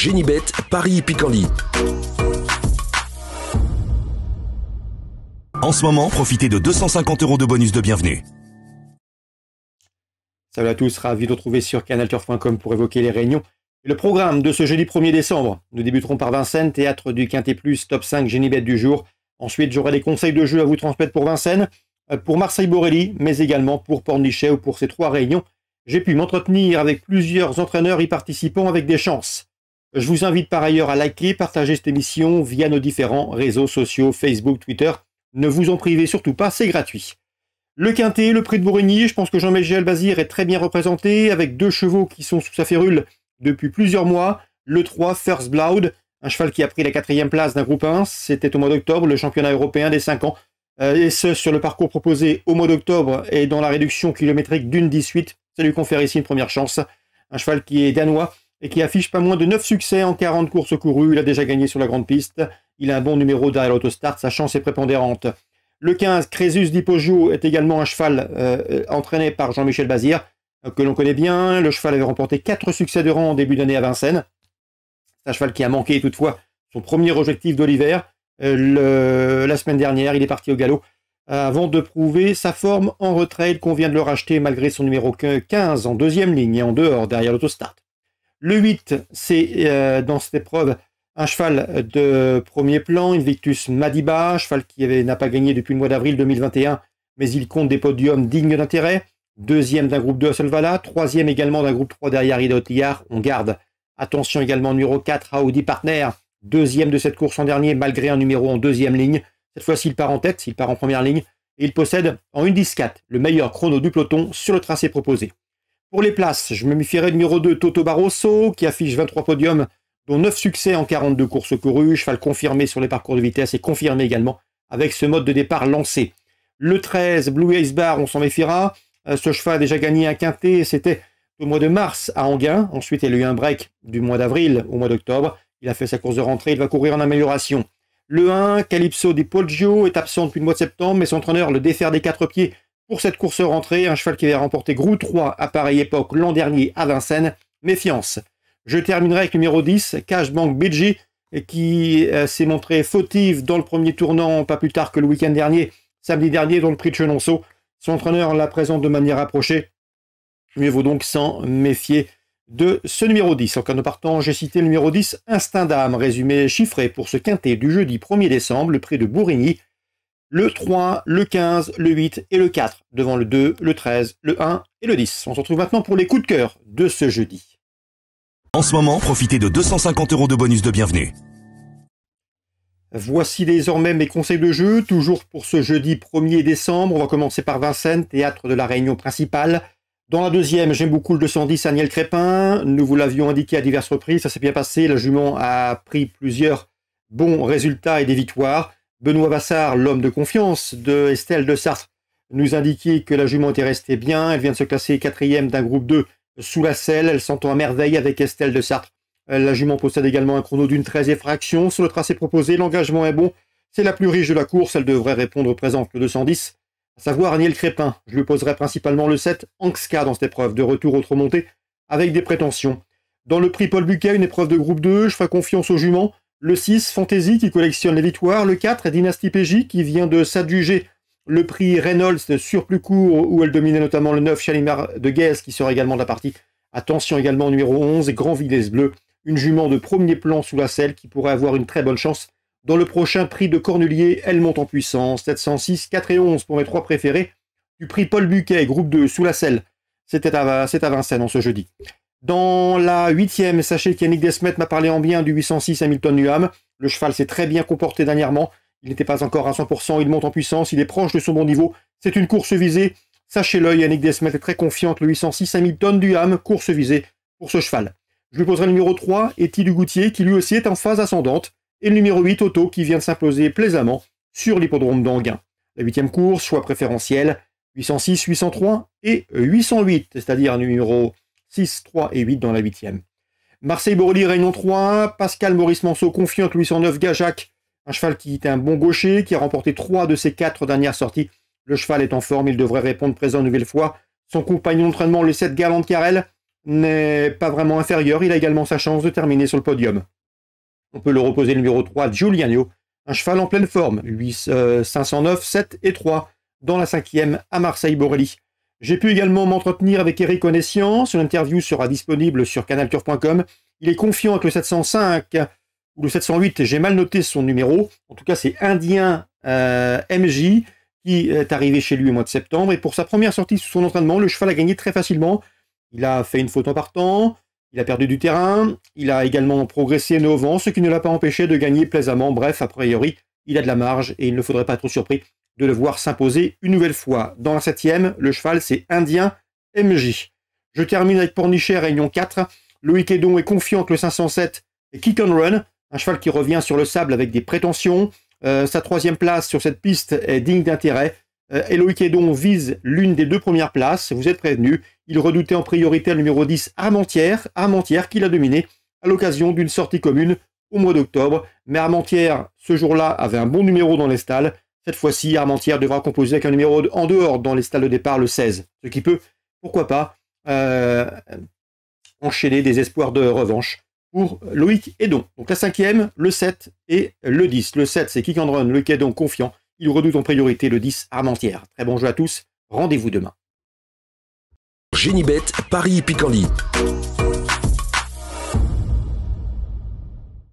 Génibet, Paris Picardie. En ce moment, profitez de 250 € de bonus de bienvenue. Salut à tous, ravi de vous retrouver sur canalturf.com pour évoquer les réunions et le programme de ce jeudi 1er décembre. Nous débuterons par Vincennes, théâtre du Quintet Plus, top 5 Génibet du jour. Ensuite, j'aurai des conseils de jeu à vous transmettre pour Vincennes, pour Marseille-Borelli, mais également pour Pornichet ou pour ces 3 réunions. J'ai pu m'entretenir avec plusieurs entraîneurs y participant avec des chances. Je vous invite par ailleurs à liker, partager cette émission via nos différents réseaux sociaux, Facebook, Twitter. Ne vous en privez surtout pas, c'est gratuit. Le Quintet, le prix de Bourigny, je pense que Jean-Michel Bazir est très bien représenté, avec 2 chevaux qui sont sous sa férule depuis plusieurs mois. Le 3, First Blood, un cheval qui a pris la 4e place d'un groupe 1, c'était au mois d'octobre, le championnat européen des 5 ans. Et ce, sur le parcours proposé au mois d'octobre et dans la réduction kilométrique d'une 18. Ça lui confère ici une première chance. Un cheval qui est danois et qui affiche pas moins de 9 succès en 40 courses courues. Il a déjà gagné sur la grande piste. Il a un bon numéro derrière l'autostart. Sa chance est prépondérante. Le 15, Crésus di Poggio, est également un cheval entraîné par Jean-Michel Bazir, que l'on connaît bien. Le cheval avait remporté 4 succès de rang en début d'année à Vincennes. C'est un cheval qui a manqué toutefois son premier objectif de l'hiver. La semaine dernière, il est parti au galop avant de prouver sa forme en retrait. Il convient de le racheter malgré son numéro 15 en 2e ligne et en dehors derrière l'autostart. Le 8, c'est dans cette épreuve un cheval de premier plan, Invictus Madiba, cheval qui n'a pas gagné depuis le mois d'avril 2021, mais il compte des podiums dignes d'intérêt. 2e d'un groupe 2 à Solvala, 3e également d'un groupe 3 derrière Ida Otillard. On garde attention également numéro 4 à Audi Partner, 2e de cette course en dernier malgré un numéro en 2e ligne. Cette fois-ci, il part en tête, il part en première ligne, et il possède en 1:10,4 le meilleur chrono du peloton sur le tracé proposé. Pour les places, je me méfierai numéro 2, Toto Barroso, qui affiche 23 podiums, dont 9 succès en 42 courses courues, cheval confirmé sur les parcours de vitesse et confirmé également avec ce mode de départ lancé. Le 13, Blue Ace Bar, on s'en méfiera. Ce cheval a déjà gagné un quintet, c'était au mois de mars à Enghien. Ensuite, il a eu un break du mois d'avril au mois d'octobre. Il a fait sa course de rentrée, il va courir en amélioration. Le 1, Calypso di Poggio, est absent depuis le mois de septembre, mais son entraîneur le défère des 4 pieds pour cette course rentrée. Un cheval qui avait remporté Grou 3 à pareille époque l'an dernier à Vincennes. Méfiance. Je terminerai avec le numéro 10, Cashbank BG, qui s'est montré fautive dans le premier tournant, pas plus tard que le week-end dernier, samedi dernier, dans le prix de Chenonceau. Son entraîneur la présente de manière approchée. Mieux vaut donc s'en méfier de ce numéro 10. En cas de partant, j'ai cité le numéro 10, Instinct d'âme, résumé chiffré pour ce quintet du jeudi 1er décembre, le prix de Bourigny. Le 3, le 15, le 8 et le 4, devant le 2, le 13, le 1 et le 10. On se retrouve maintenant pour les coups de cœur de ce jeudi. En ce moment, profitez de 250 € de bonus de bienvenue. Voici désormais mes conseils de jeu, toujours pour ce jeudi 1er décembre. On va commencer par Vincennes, théâtre de la réunion principale. Dans la 2e, j'aime beaucoup le 210 Aniel Crépin. Nous vous l'avions indiqué à diverses reprises, ça s'est bien passé. La jument a pris plusieurs bons résultats et des victoires. Benoît Vassard, l'homme de confiance de Estelle de Sartre, nous indiquait que la jument était restée bien. Elle vient de se classer 4e d'un groupe 2 sous la selle. Elle s'entend à merveille avec Estelle de Sartre. La jument possède également un chrono d'une 13e fraction. Sur le tracé proposé, l'engagement est bon. C'est la plus riche de la course. Elle devrait répondre présente le 210. À savoir Aniel Crépin. Je lui poserai principalement le 7, Anxka dans cette épreuve, de retour autre montée, avec des prétentions. Dans le prix Paul Buquet, une épreuve de groupe 2, je ferai confiance aux juments. Le 6, Fantasy, qui collectionne les victoires. Le 4, Dynasty PJ, qui vient de s'adjuger le prix Reynolds sur plus court, où elle dominait notamment le 9, Chalimar de Guez, qui sera également de la partie. Attention également au numéro 11, Grand Villes Bleu, une jument de premier plan sous la selle, qui pourrait avoir une très bonne chance. Dans le prochain prix de Cornulier, elle monte en puissance. 706, 4 et 11 pour mes 3 préférés. Du prix Paul Buquet, groupe 2, sous la selle. C'est à Vincennes en ce jeudi. Dans la 8e, sachez qu'Yannick Desmet m'a parlé en bien du 806 Hamilton Nuham. Le cheval s'est très bien comporté dernièrement. Il n'était pas encore à 100%, il monte en puissance, il est proche de son bon niveau. C'est une course visée. Sachez-le, Yannick Desmet est très confiante. Le 806 Hamilton Nuham, course visée pour ce cheval. Je lui poserai le numéro 3, Eti du Goutier, qui lui aussi est en phase ascendante. Et le numéro 8, Otto, qui vient de s'imposer plaisamment sur l'hippodrome d'Enghien. La 8e course, choix préférentiel, 806, 803 et 808, c'est-à-dire numéro 6, 3 et 8 dans la 8e. Marseille-Borelli, Réunion 3, Pascal Maurice Manceau, confiante, 809, Gajac, un cheval qui est un bon gaucher, qui a remporté 3 de ses 4 dernières sorties. Le cheval est en forme, il devrait répondre présent une nouvelle fois. Son compagnon d'entraînement, le 7 Galant de Carrel, n'est pas vraiment inférieur, il a également sa chance de terminer sur le podium. On peut le reposer le numéro 3, Giuliano, un cheval en pleine forme, 509, 7 et 3, dans la 5e à Marseille-Borelli. J'ai pu également m'entretenir avec Eric Onessian, son interview sera disponible sur canalturf.com. Il est confiant avec le 705 ou le 708, j'ai mal noté son numéro, en tout cas c'est Indien MJ, qui est arrivé chez lui au mois de septembre, et pour sa première sortie sous son entraînement, le cheval a gagné très facilement. Il a fait une faute en partant, il a perdu du terrain, il a également progressé au vent, ce qui ne l'a pas empêché de gagner plaisamment. Bref, a priori, il a de la marge et il ne faudrait pas être trop surpris de le voir s'imposer une nouvelle fois. Dans la 7e, le cheval, c'est Indien MJ. Je termine avec Pornichet, Réunion 4. Loïc Edon est confiant que le 507 et Kick and Run, un cheval qui revient sur le sable avec des prétentions. Sa 3e place sur cette piste est digne d'intérêt. Loïc Edon vise l'une des 2 premières places, vous êtes prévenus. Il redoutait en priorité le numéro 10, Armentières qu'il a dominé à l'occasion d'une sortie commune au mois d'octobre. Mais Armentières, ce jour-là, avait un bon numéro dans les stalles. Cette fois-ci, Armentières devra composer avec un numéro en dehors dans les stalles de départ, le 16. Ce qui peut, pourquoi pas, enchaîner des espoirs de revanche pour Loïc Edon. Donc la 5e, le 7 et le 10. Le 7, c'est Kick and Run, Loïc Edon confiant. Il redoute en priorité le 10, Armentières. Très bon jeu à tous, rendez-vous demain. Génibet, Paris Picardie.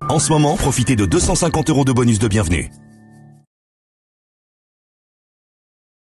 En ce moment, profitez de 250 € de bonus de bienvenue.